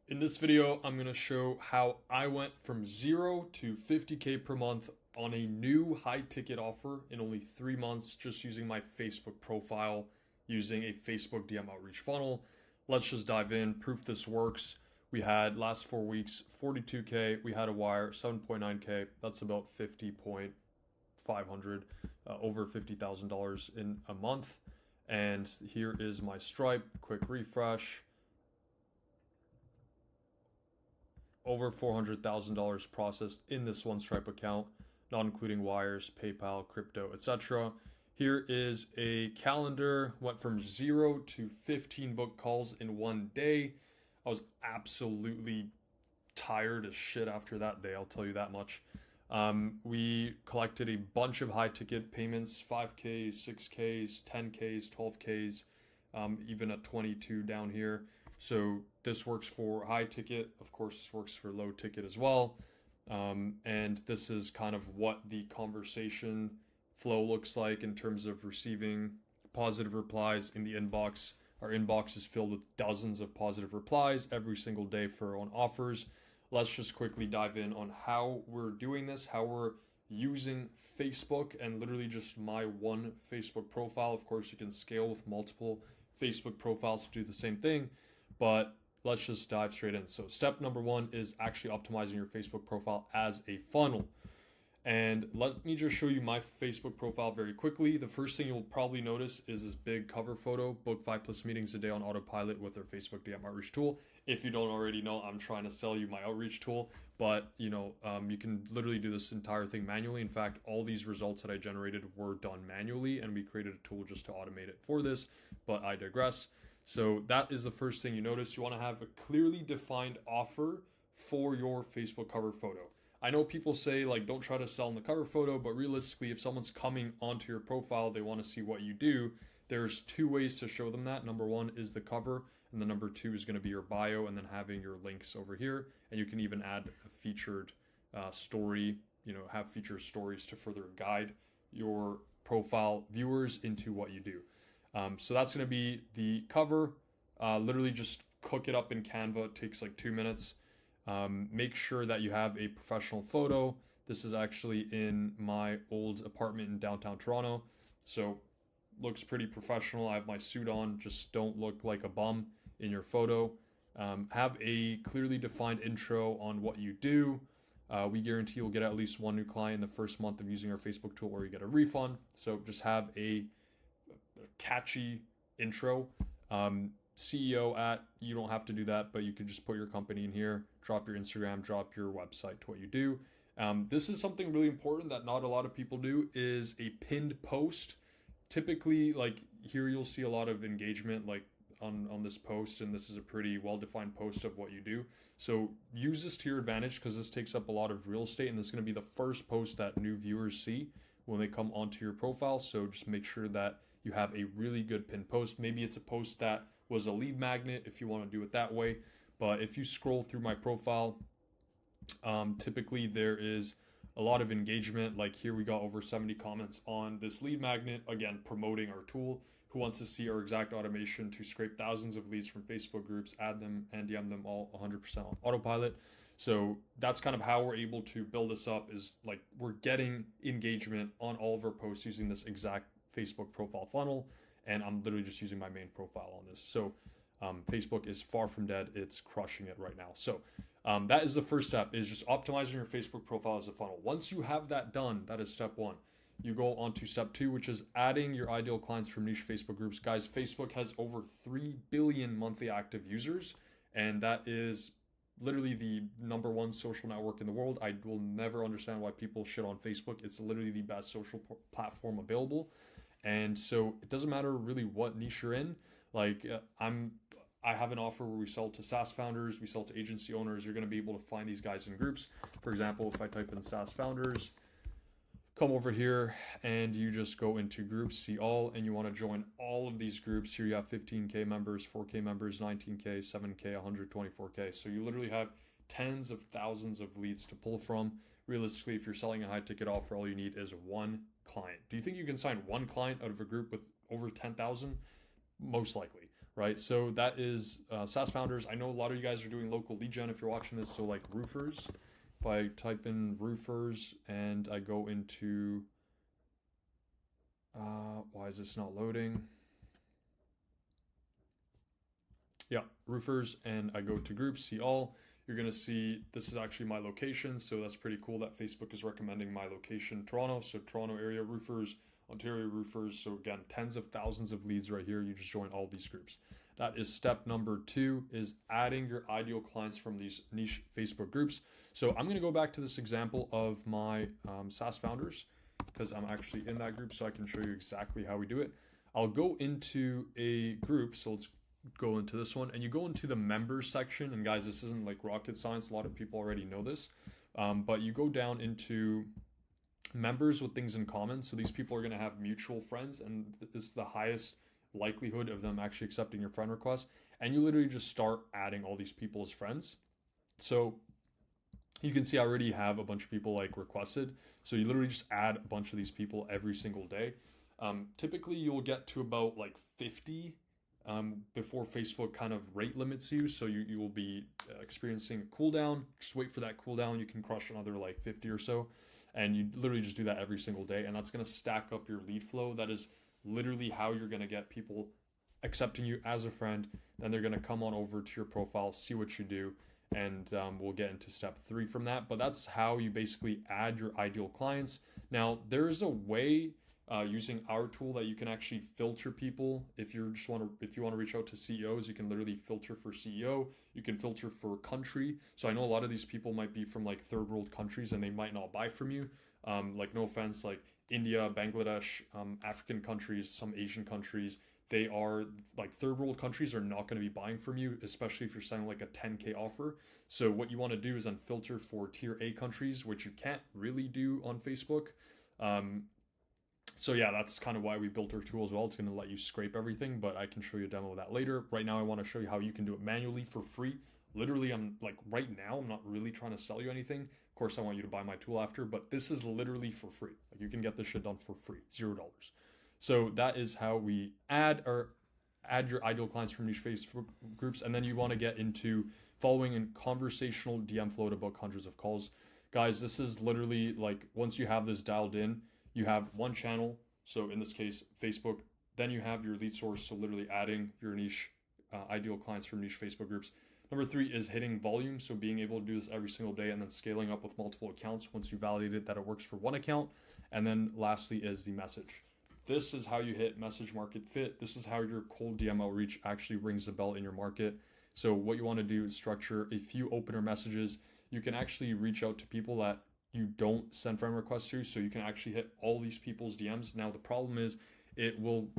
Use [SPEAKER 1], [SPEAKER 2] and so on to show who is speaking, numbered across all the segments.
[SPEAKER 1] In this video, I'm going to show how I went from 0 to 50K per month on a new high ticket offer in only 3 months, just using my Facebook profile, using a Facebook DM outreach funnel. Let's just dive in, proof this works. We had last 4 weeks, 42K, we had a wire, 7.9K, that's about 50,500, over $50,000 in a month. And here is my Stripe, quick refresh. Over $400,000 processed in this one Stripe account, not including wires, PayPal, crypto, etc. Here is a calendar, went from 0 to 15 book calls in one day. I was absolutely tired as shit after that day, I'll tell you that much. We collected a bunch of high ticket payments, 5Ks, 6Ks, 10Ks, 12Ks, even a 22 down here. So this works for high ticket. Of course, this works for low ticket as well. And this is kind of what the conversation flow looks like in terms of receiving positive replies in the inbox. Our inbox is filled with dozens of positive replies every single day for our own offers. Let's just quickly dive in on how we're doing this, how we're using Facebook and literally just my one Facebook profile. Of course, you can scale with multiple Facebook profiles to do the same thing, but let's just dive straight in. So step number one is actually optimizing your Facebook profile as a funnel. And let me just show you my Facebook profile very quickly. The first thing you'll probably notice is this big cover photo, book 5+ meetings a day on autopilot with our Facebook DM outreach tool. If you don't already know, I'm trying to sell you my outreach tool, but you can literally do this entire thing manually. In fact, all these results that I generated were done manually, and we created a tool just to automate it for this, but I digress. So that is the first thing you notice. You want to have a clearly defined offer for your Facebook cover photo. I know people say, like, don't try to sell in the cover photo, but realistically, if someone's coming onto your profile, they want to see what you do. There's two ways to show them that. Number one is the cover, and the number two is going to be your bio, and then having your links over here. And you can even add a featured story, have featured stories to further guide your profile viewers into what you do. So that's going to be the cover. Literally just cook it up in Canva. It takes like 2 minutes. Make sure that you have a professional photo. This is actually in my old apartment in downtown Toronto. So looks pretty professional. I have my suit on. Just don't look like a bum in your photo. Have a clearly defined intro on what you do. We guarantee you'll get at least one new client in the first month of using our Facebook tool, or you get a refund. So just have a catchy intro. CEO at, you don't have to do that, but you can just put your company in here, drop your Instagram, drop your website to what you do. This is something really important that not a lot of people do, is a pinned post. Typically, like here you'll see a lot of engagement like on this post, and this is a pretty well-defined post of what you do. So use this to your advantage, because this takes up a lot of real estate, and this is going to be the first post that new viewers see when they come onto your profile. So just make sure that you have a really good pinned post. Maybe it's a post that was a lead magnet if you want to do it that way. But if you scroll through my profile, typically there is a lot of engagement. Like here we got over 70 comments on this lead magnet, again promoting our tool. Who wants to see our exact automation to scrape thousands of leads from Facebook groups, add them and DM them all 100% on autopilot. So that's kind of how we're able to build this up, is like we're getting engagement on all of our posts using this exact Facebook profile funnel, and I'm literally just using my main profile on this. So Facebook is far from dead. It's crushing it right now. So that is the first step, is just optimizing your Facebook profile as a funnel. Once you have that done, that is step one. You go on to step two, which is adding your ideal clients from niche Facebook groups. Guys, Facebook has over 3 billion monthly active users, and that is literally the number one social network in the world. I will never understand why people shit on Facebook. It's literally the best social platform available. And so it doesn't matter really what niche you're in. Like I have an offer where we sell to SaaS founders, we sell to agency owners. You're going to be able to find these guys in groups. For example, if I type in SaaS founders, come over here and you just go into groups, see all, and you want to join all of these groups. Here you have 15K members, 4K members, 19K, 7K, 124K. So you literally have tens of thousands of leads to pull from. Realistically, if you're selling a high ticket offer, all you need is one client. Do you think you can sign one client out of a group with over 10,000? Most likely. right? So that is SaaS founders. I know a lot of you guys are doing local lead gen if you're watching this. So like roofers, if I type in roofers and I go into, why is this not loading? Yeah, roofers, and I go to groups, see all. You're gonna see this is actually my location, so that's pretty cool that Facebook is recommending my location, Toronto. So Toronto area roofers, Ontario roofers. So again, tens of thousands of leads right here. You just join all these groups. That is step number 2, is adding your ideal clients from these niche Facebook groups. So I'm gonna go back to this example of my SaaS founders because I'm actually in that group, so I can show you exactly how we do it. I'll go into a group, so let's go into this one, and you go into the members section. And guys, this isn't like rocket science, a lot of people already know this, but you go down into members with things in common. So these people are going to have mutual friends, and it's the highest likelihood of them actually accepting your friend request. And you literally just start adding all these people as friends. So you can see I already have a bunch of people like requested. So you literally just add a bunch of these people every single day. Typically you'll get to about like 50 before Facebook kind of rate limits you. So you will be experiencing a cooldown. Just wait for that cooldown. You can crush another like 50 or so. And you literally just do that every single day. And that's going to stack up your lead flow. That is literally how you're going to get people accepting you as a friend. Then they're going to come on over to your profile, see what you do. And we'll get into step 3 from that. But that's how you basically add your ideal clients. Now, there's a way using our tool that you can actually filter people. If you want to reach out to CEOs, you can literally filter for CEO. You can filter for country. So I know a lot of these people might be from like third world countries and they might not buy from you. Like no offense, like India, Bangladesh, African countries, some Asian countries, they are like third world countries are not going to be buying from you, especially if you're sending like a 10K offer. So what you want to do is then filter for tier A countries, which you can't really do on Facebook. So yeah, that's kind of why we built our tool as well. It's going to let you scrape everything, but I can show you a demo of that later. Right now, I want to show you how you can do it manually for free. Literally, I'm like right now, I'm not really trying to sell you anything. Of course, I want you to buy my tool after, but this is literally for free. Like you can get this shit done for free, $0. So that is how we add your ideal clients from niche Facebook groups. And then you want to get into following in conversational DM flow to book hundreds of calls. Guys, this is literally like once you have this dialed in, you have one channel. So in this case, Facebook. Then you have your lead source. So literally adding your niche ideal clients from niche Facebook groups. Number 3 is hitting volume. So being able to do this every single day and then scaling up with multiple accounts once you validated that it works for one account. And then lastly is the message. This is how you hit message market fit. This is how your cold DM outreach actually rings the bell in your market. So what you want to do is structure a few opener messages. You can actually reach out to people that you don't send friend requests to, so you can actually hit all these people's DMs. Now the problem is it will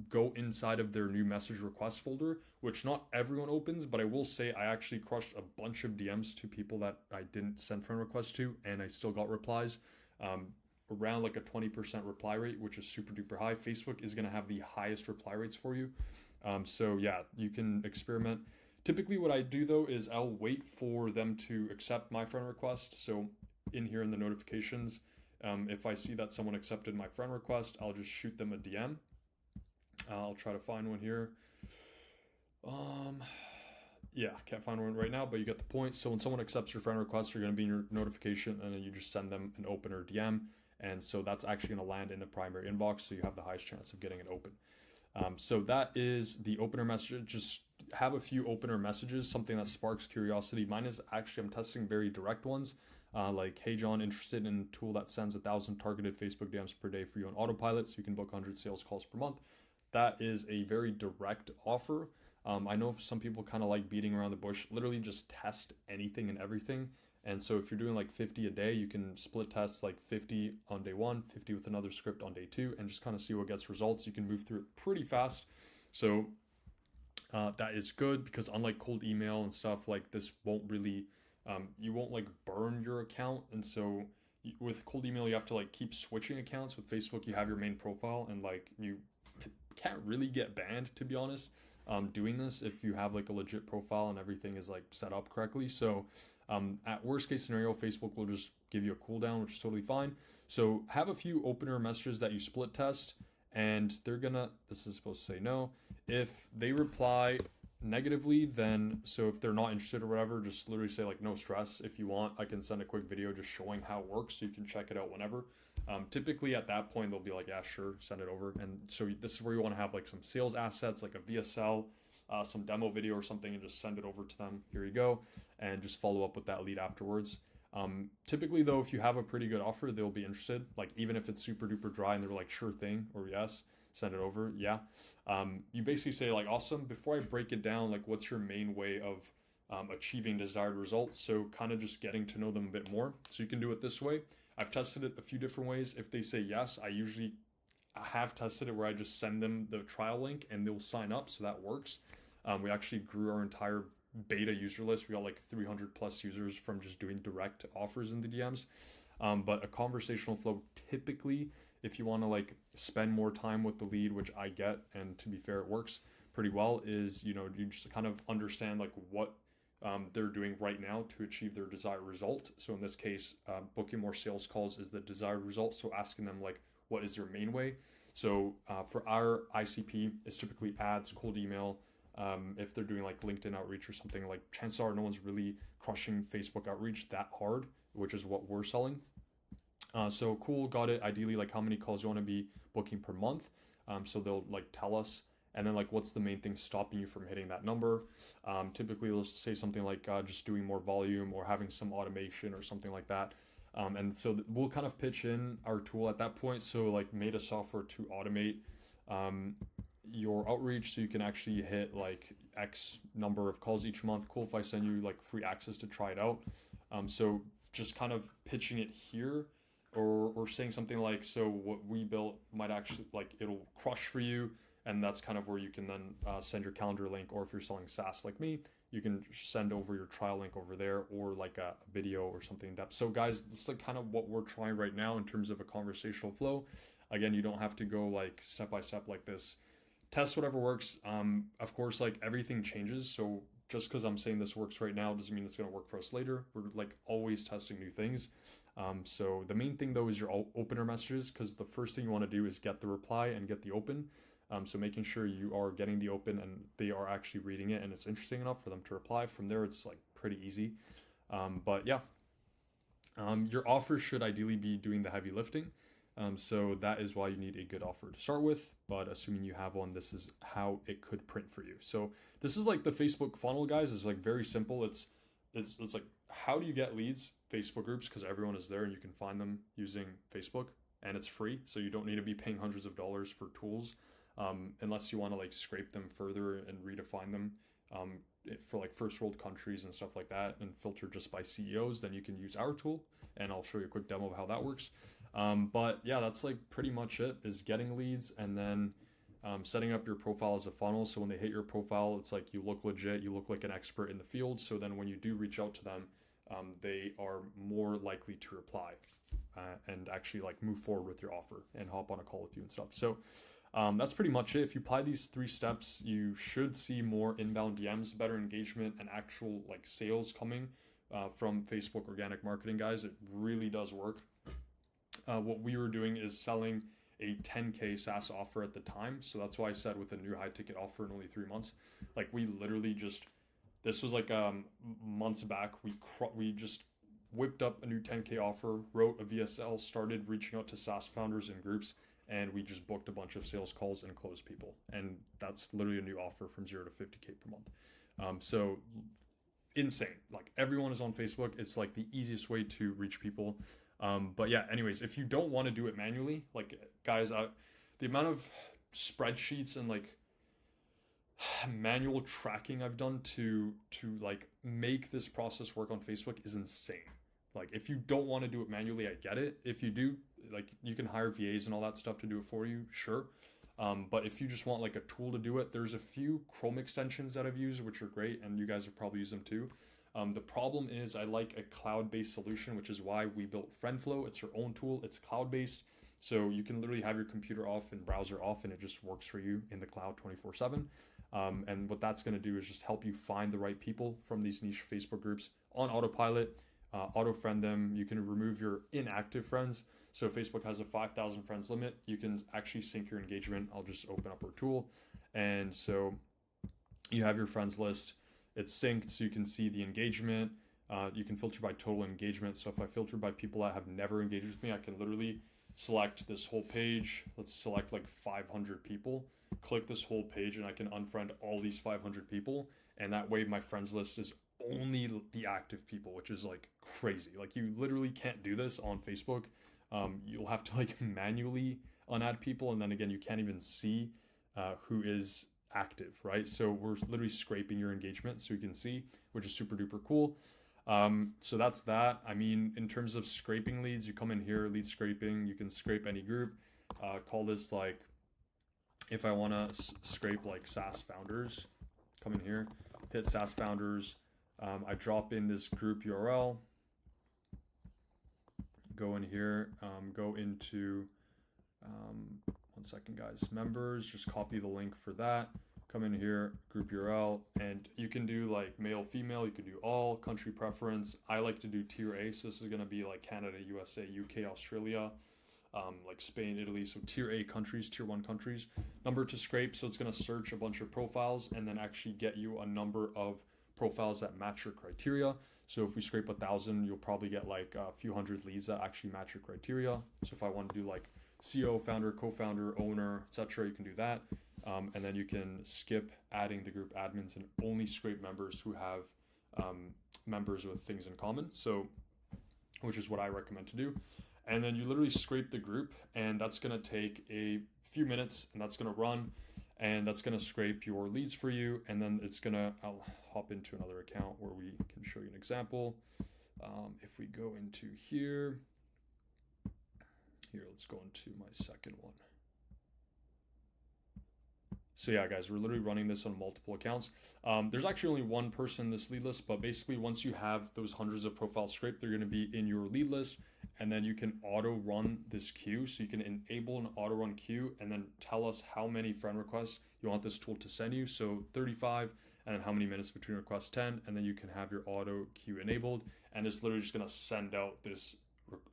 [SPEAKER 1] go inside of their new message request folder, which not everyone opens, but I will say I actually crushed a bunch of DMs to people that I didn't send friend requests to, and I still got replies. Around like a 20% reply rate, which is super duper high. Facebook is going to have the highest reply rates for you. So yeah, you can experiment. Typically what I do though is I'll wait for them to accept my friend request. So in here in the notifications, if I see that someone accepted my friend request, I'll just shoot them a DM. I'll try to find one here. Yeah, can't find one right now, but you get the point. So when someone accepts your friend request, you're going to be in your notification, and then you just send them an opener DM. And so that's actually going to land in the primary inbox, so you have the highest chance of getting it open. So that is the opener message. Just have a few opener messages, something that sparks curiosity. Mine is actually, I'm testing very direct ones. Like, hey John, interested in a tool that sends 1,000 targeted Facebook DMs per day for you on autopilot so you can book 100 sales calls per month. That is a very direct offer. I know some people kind of like beating around the bush. Literally just test anything and everything. And so if you're doing like 50 a day, you can split test like 50 on day 1, 50 with another script on day 2, and just kind of see what gets results. You can move through it pretty fast. So that is good because unlike cold email and stuff, like this won't really, you won't like burn your account. And so with cold email, you have to like keep switching accounts. With Facebook, you have your main profile and like you can't really get banned, to be honest, doing this if you have like a legit profile and everything is like set up correctly. So at worst case scenario, Facebook will just give you a cooldown, which is totally fine. So have a few opener messages that you split test, and they're gonna, this is supposed to say no. If they reply negatively, then so if they're not interested or whatever, just literally say like no stress. If you want, I can send a quick video just showing how it works so you can check it out whenever. Typically at that point they'll be like, yeah, sure, send it over. And so this is where you want to have like some sales assets, like a VSL, some demo video or something, and just send it over to them. Here you go, and just follow up with that lead afterwards. Typically though, if you have a pretty good offer, they'll be interested. Like even if it's super duper dry and they're like sure thing or yes, send it over. Yeah. You basically say like, awesome, before I break it down, like what's your main way of achieving desired results? So kind of just getting to know them a bit more. So you can do it this way. I've tested it a few different ways. If they say yes, I have tested it where I just send them the trial link and they'll sign up. So that works. We actually grew our entire beta user list. We got like 300 plus users from just doing direct offers in the DMs. But a conversational flow, typically, if you want to like spend more time with the lead, which I get, and to be fair, it works pretty well, is, you just kind of understand like what they're doing right now to achieve their desired result. So in this case, booking more sales calls is the desired result. So asking them like, what is your main way? So for our ICP, it's typically ads, cold email. If they're doing like LinkedIn outreach or something, like chances are no one's really crushing Facebook outreach that hard, which is what we're selling. So cool, got it. Ideally, like how many calls you want to be booking per month. So they'll like tell us, and then like what's the main thing stopping you from hitting that number. Typically, let's say something like just doing more volume or having some automation or something like that. And so we'll kind of pitch in our tool at that point. So like made a software to automate your outreach so you can actually hit like X number of calls each month. Cool if I send you like free access to try it out. So just kind of pitching it here, or saying something like, so what we built might actually like it'll crush for you, and that's kind of where you can then send your calendar link, or if you're selling SaaS like me, you can send over your trial link over there, or like a video or something in depth. So guys, that's like kind of what we're trying right now in terms of a conversational flow. Again, you don't have to go like step by step like this. Test whatever works. Of course, like everything changes, so just because I'm saying this works right now doesn't mean it's going to work for us later. We're like always testing new things. So the main thing though is your opener messages, because the first thing you want to do is get the reply and get the open. So making sure you are getting the open and they are actually reading it and it's interesting enough for them to reply. From there, it's like pretty easy. But yeah, your offer should ideally be doing the heavy lifting. So that is why you need a good offer to start with, but assuming you have one, this is how it could print for you. So this is like the Facebook funnel, guys. Is like very simple. It's like, how do you get leads? Facebook groups, because everyone is there and you can find them using Facebook, and it's free. So you don't need to be paying hundreds of dollars for tools, unless you want to like scrape them further and redefine them for like first world countries and stuff like that, and filter just by CEOs. Then you can use our tool, and I'll show you a quick demo of how that works. But yeah, that's like pretty much it, is getting leads, and then setting up your profile as a funnel. So when they hit your profile, it's like you look legit, you look like an expert in the field. So then when you do reach out to them, they are more likely to reply and actually like move forward with your offer and hop on a call with you and stuff. So that's pretty much it. If you apply these 3 steps, you should see more inbound DMs, better engagement, and actual like sales coming from Facebook organic marketing, guys. It really does work. What we were doing is selling a 10K SaaS offer at the time. So that's why I said with a new high ticket offer in only 3 months, like we literally just, this was like months back, we just whipped up a new 10K offer, wrote a VSL, started reaching out to SaaS founders and groups, and we just booked a bunch of sales calls and closed people. And that's literally a new offer from 0 to 50K per month. So insane. Like everyone is on Facebook. It's like the easiest way to reach people. But yeah, anyways, if you don't want to do it manually, like guys, the amount of spreadsheets and like manual tracking I've done to like make this process work on Facebook is insane. Like if you don't want to do it manually, I get it. If you do, like you can hire VAs and all that stuff to do it for you, sure. But if you just want like a tool to do it, there's a few Chrome extensions that I've used, which are great, and you guys have probably used them too. The problem is I like a cloud-based solution, which is why we built FriendFlow. It's your own tool. It's cloud-based. So you can literally have your computer off and browser off, and it just works for you in the cloud 24/7. And what that's going to do is just help you find the right people from these niche Facebook groups on autopilot, auto-friend them. You can remove your inactive friends. So Facebook has a 5,000 friends limit. You can actually sync your engagement. I'll just open up our tool, And so you have your friends list. It's synced so you can see the engagement. You can filter by total engagement. So if I filter by people that have never engaged with me, I can literally select this whole page. Let's select like 500 people. Click this whole page and I can unfriend all these 500 people. And that way my friends list is only the active people, which is like crazy. Like you literally can't do this on Facebook. You'll have to like manually unadd people. And then again, you can't even see who is active, right? So we're literally scraping your engagement so you can see, which is super duper cool. So that's that. I mean, in terms of scraping leads, you come in here, lead scraping, you can scrape any group. Call this like, if I want to scrape like SaaS founders, come in here, hit SaaS founders. I drop in this group URL, go in here, go into, one second guys, members, just copy the link for that. Come in here, group URL, and you can do like male, female, you can do all, country preference. I like to do tier A, so this is gonna be like Canada, USA, UK, Australia, like Spain, Italy, so tier A countries, tier 1 countries. Number to scrape, so it's gonna search a bunch of profiles and then actually get you a number of profiles that match your criteria. So if we scrape 1,000, you'll probably get like a few hundred leads that actually match your criteria. So if I want to do like CEO, founder, co-founder, owner, etc., you can do that. And then you can skip adding the group admins and only scrape members who have members with things in common. So, which is what I recommend to do. And then you literally scrape the group, and that's going to take a few minutes, and that's going to run, and that's going to scrape your leads for you. And then it's going to, I'll hop into another account where we can show you an example. If we go into here, let's go into my second one. So yeah, guys, we're literally running this on multiple accounts. There's actually only one person in this lead list, but basically once you have those hundreds of profiles scraped, they're going to be in your lead list, and then you can auto run this queue. So you can enable an auto run queue and then tell us how many friend requests you want this tool to send you. So 35, and then how many minutes between requests, 10, and then you can have your auto queue enabled, and it's literally just going to send out this,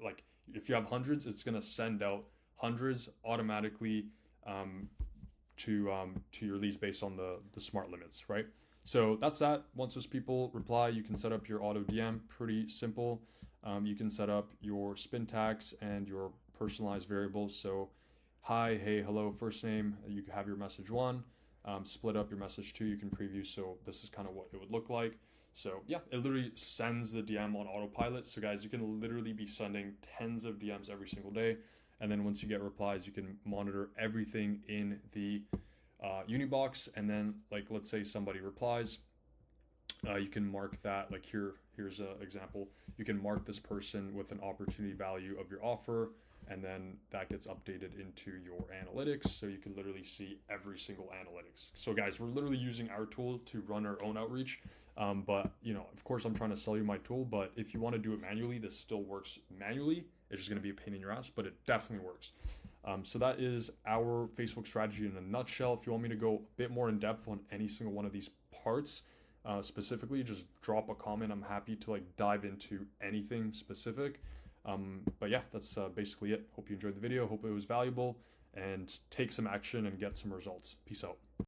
[SPEAKER 1] like if you have hundreds, it's going to send out hundreds automatically to your leads based on the smart limits, right? So that's that. Once those people reply, you can set up your auto DM, pretty simple. You can set up your spin tags and your personalized variables. So hi, hey, hello, first name, you can have your message 1, split up your message 2, you can preview. So this is kind of what it would look like. So yeah, it literally sends the DM on autopilot. So guys, you can literally be sending tens of DMs every single day. And then once you get replies, you can monitor everything in the Unibox. And then like, let's say somebody replies, you can mark that, like here's an example. You can mark this person with an opportunity value of your offer, and then that gets updated into your analytics. So you can literally see every single analytics. So guys, we're literally using our tool to run our own outreach. But you know, of course I'm trying to sell you my tool, but if you want to do it manually, this still works manually. It's just going to be a pain in your ass, but it definitely works. So that is our Facebook strategy in a nutshell. If you want me to go a bit more in depth on any single one of these parts, specifically, just drop a comment. I'm happy to like dive into anything specific. But yeah, that's basically it. Hope you enjoyed the video. Hope it was valuable, and take some action and get some results. Peace out.